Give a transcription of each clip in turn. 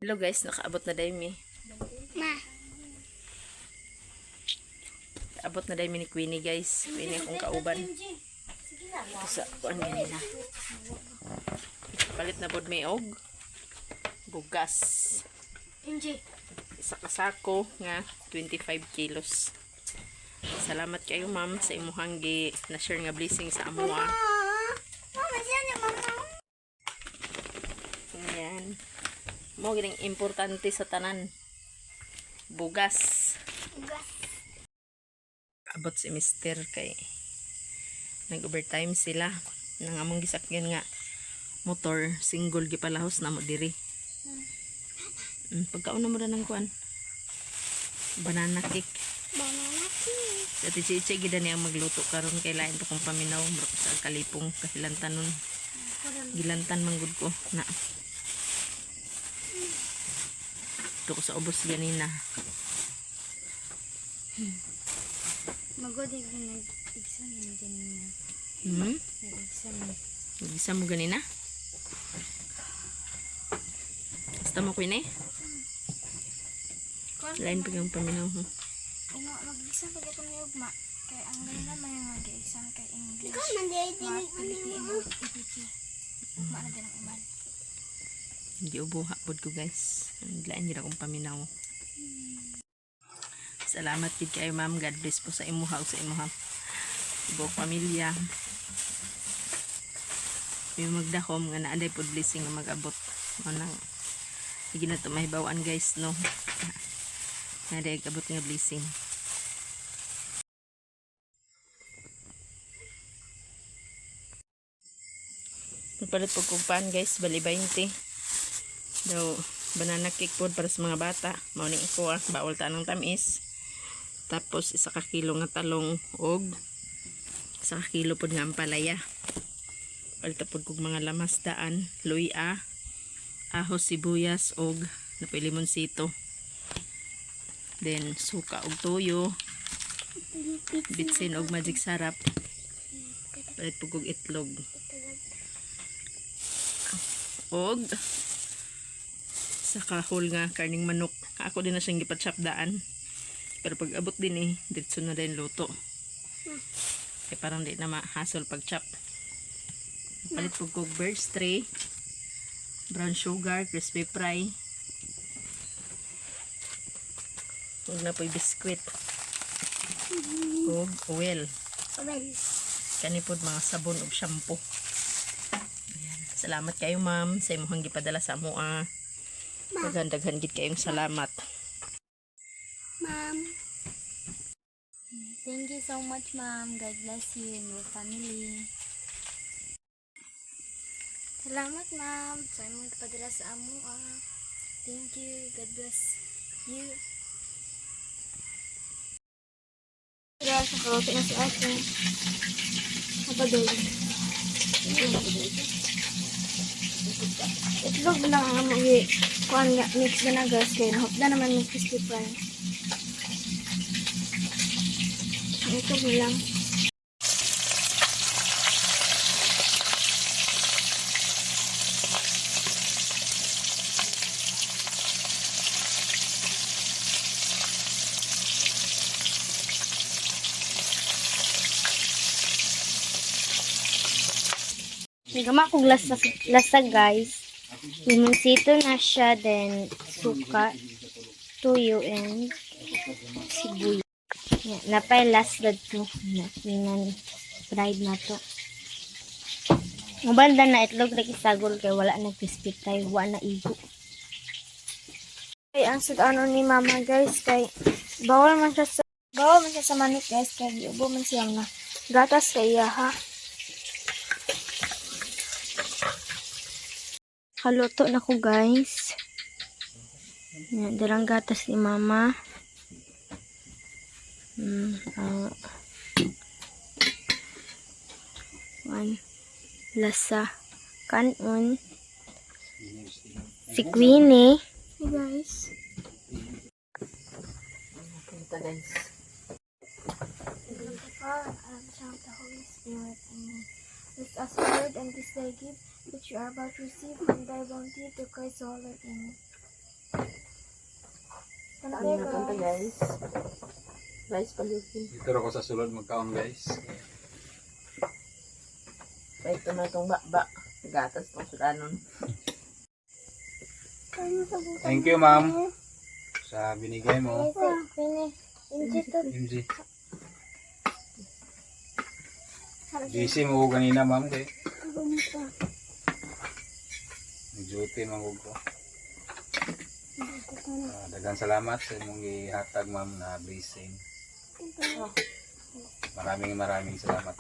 Hello guys, nakaabot na daymi. Ma. Abot na daymi ni Queenie guys. Queenie akong kauban. Ito sa kuan ganina. Palit na pod may og bugas. Isa kasako nga 25 kilos. Salamat kayo ma'am sa imuhang gi na share nga blessing sa amo. Mama, siya niya mama. Ayan. Mo gining importante sa tanan. Bugas. Bugas. Abot si Mister kay nag-overtime sila. Nang among gisakyan nga motor, single gipalahos na mo diri. Pagkauna mo na ng kuan. Banana cake. Banana cake. Dati si gida niya magluto karon kay lain pa kong paminaw sa kalipong kahilantan nun. Gilantan manggod ko na. Ito ko sa ubos ganina. Magod yung nag-exam yung ganina. Nag-exam. Nag-exam mo ganina? Basta mo Queen eh? Lain pa yung paminaw ho. Mag-exam pag ito may ugma. Kaya ang lain naman yung mag-exam kay English. Ikaw man dahil Math, PDP, EPP. Ugma na din ang uman. Hindi ubo hapod ko guys. Lain yun akong paminaw. Salamat kid kayo ma'am. God bless po sa imuha o sa imuha. Ibok pamilya. Yung magdakom nga naaday po blessing nga mag-abot. O nang hindi na ito mahibawaan guys no. Naaday abot nga blessing. Magpalit po kong pan guys. Bali 20. Daw banana cake po para sa mga bata. Mauning ko bawal ta ng tamis. Tapos isa ka kilo nga talong og isa ka kilo pod nga ampalaya. Palita pod kog mga lamas daan, luya, ahos, sibuyas og napoy limonsito. Then suka og toyo, bitsin og magic sarap. Palit pod kog itlog. Og sa kahol nga karning manok. Ako din na siyang gipatchap daan. Pero pag abot din eh, diretso na din luto. Kaya parang di na ma-hassle pag chop. Palit po kog burst tray, brown sugar, crispy fry. Huwag na po yung biskwit. Huwag oil. Kani po mga sabon o shampoo. Ayan. Salamat kayo ma'am sa imuhang gipadala sa amo. Magandaghan gid kayong salamat. Ma'am. Thank you so much, Ma'am. God bless you and your family. Salamat, Ma'am. Sa imong padala sa amo. Thank you. God bless you. Kaya sa karote na si Ate. Napadoy. Itlog lang ang kuan nga mix na gas kay hopda naman may crispy fry. Ito lang. Nagama ko lasa guys. Limonsito na siya, then suka, tuyo, and sibuyas. Yeah, napay last dad to. Nakinan fried na to. Mabanda na itlog lagi sagol kay wala na crispy tayo, wala na igo. Kay ang ano ni mama guys kay bawal man siya sa manok guys kay giubo man siya na gatas kay iya ha. Haluto na ko guys. Yan, dalang gatas ni mama. Lasa kanon si Queenie. Hey guys. Punta guys. Let us word and this thy gift which you are about to receive from thy bounty to Christ all in. Ano na punta guys? Rice palusin. Dito ako sa sulod magkaon guys. Kahit ito na itong bakba. Gatas itong sudanon. Thank you ma'am sa binigay mo. MG. Busy mo ko kanina ma'am kay. Nag-duty mangog ko. Daghang salamat sa imong gihatag ma'am na blessing. Maraming salamat.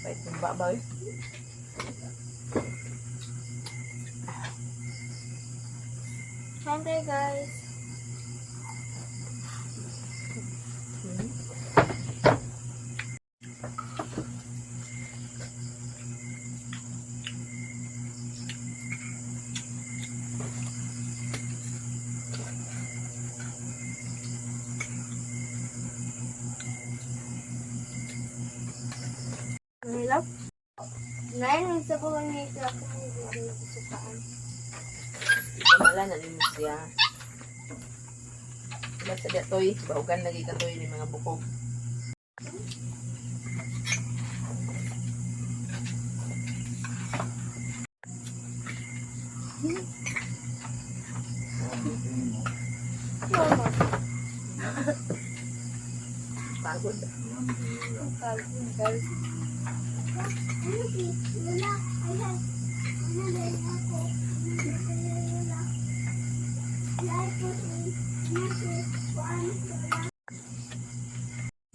Kahit itong bakba eh. Siyempre guys. Mahilap. Ngayon, sa buwan niya ito ako may sukaan. Pamala na rin siya. Ba't sa datoy? Baugan lagi katoy ni mga bukog. Mama. Pagod. Guys.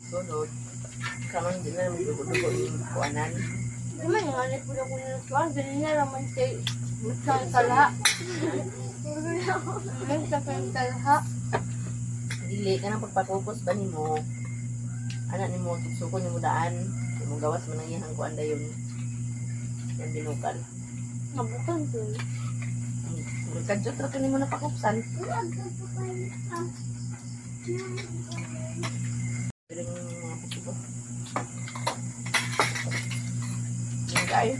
Sunod. Kaman din na naman dugo-dugo yung kuanan. Naman yung alit po na ko na nasuan. Ganun na naman siya. Magsang talha. Magsang talha. Dili ka ng pagpatupos ba ni mo? Anak ni mo, suko ni mo daan. Ni mo gawas man ang iyang kuan dayon. Yan binukal. Mabukan to. Magkadyot rato ni mo napakupsan. Pero yung mga puso. Yung kayo.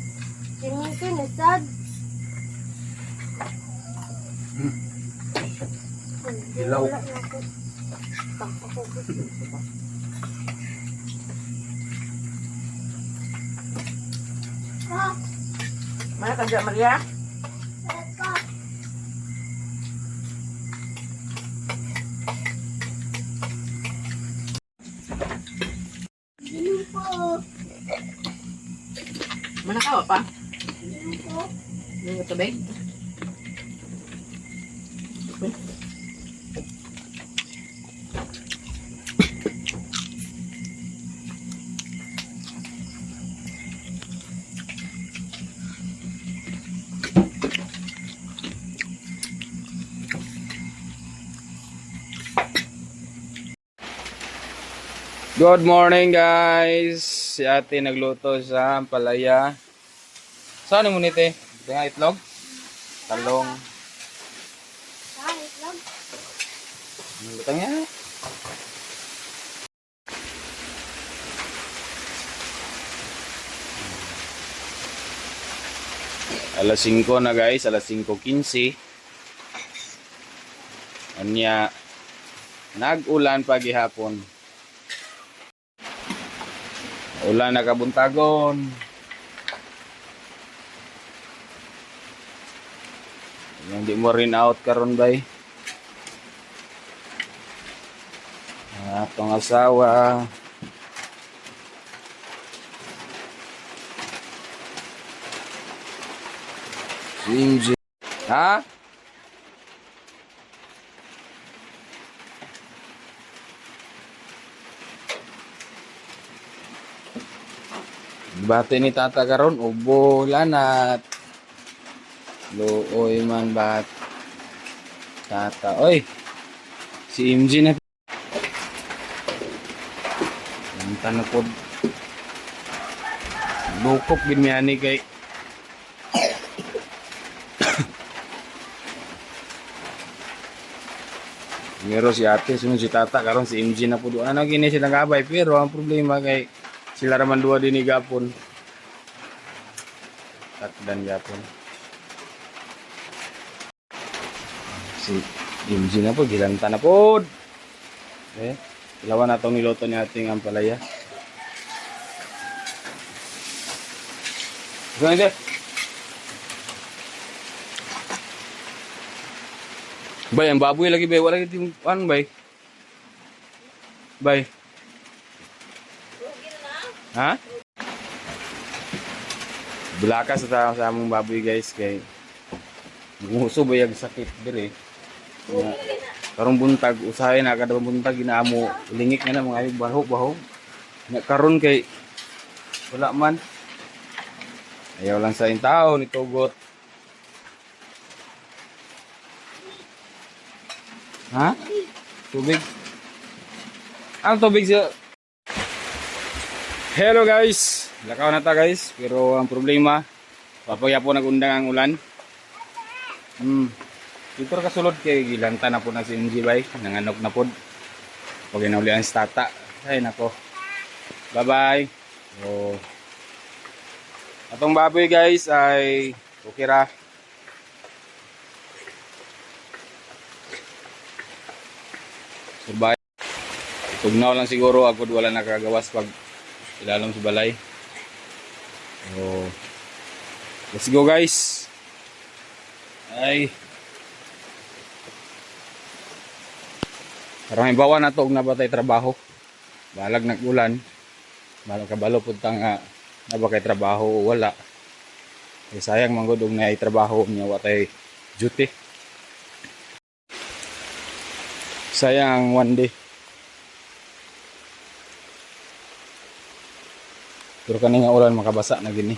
Ganyan ka na sad. Ilaw. Wala na ako. Pagpapagod. Mana ka dyan, Maria? Mana ka pa? Yung tubig? Good morning guys. Si ate nagluto sa palaya. Saan mo nite? Ito nga itlog? Talong. Ah, itlog. Ito nga. Alas 5 na guys. Alas 5:15. Anya. Nag-ulan pa gihapon. Ulan na kabuntagon. Yung di mo rin out karon bay. Atong asawa. Inji. Ha? Bate ni tata karon ubo lanat. Looy man bat. Tata, oy. Si MG na. Ang tanapod. Lukop gid mi ani kay. Meron si ate, sunod si tata, karon si MG na po doon. Ano gini silang kabay, pero ang problema kay sila raman duwa din ni gapon. Tatdan gapon. Si MG na po, gilanta na po. Okay. Ilawan na itong niloto ni ating ampalaya. Gusto nito? Bay, ang baboy lagi bay. Wala yung ano bay? Bay. Ha? Bulakas sa among baboy guys kay nguso ba yung sakit dire. Karong buntag usahay na kada buntag ginaamo lingik na mga ayog bahog. Nya karon kay wala man. Ayaw lang sa tao ni tugot. Ha? Tubig? Ang tubig siya. Hello guys. Lakaw na ta guys. Pero ang problema, papaya po nag-undang ang ulan. Dito kasulod kay gilanta na po na si MG bay. Nanganok na po. Pag inaulian sa tata. Ay nako. Bye bye. So, atong baboy guys ay okay ra. Survive. Tugnaw lang siguro agad wala nakagawas pag ilalom sa balay. So, let's go guys. Ay. Karang ibawa na to og nabatay trabaho. Balag nag-ulan. Balag kabalo pud tang nabakay trabaho wala. Eh, sayang man gud og naay trabaho niya watay duty. Sayang one day. Pero kani nga ulan makabasa na gini.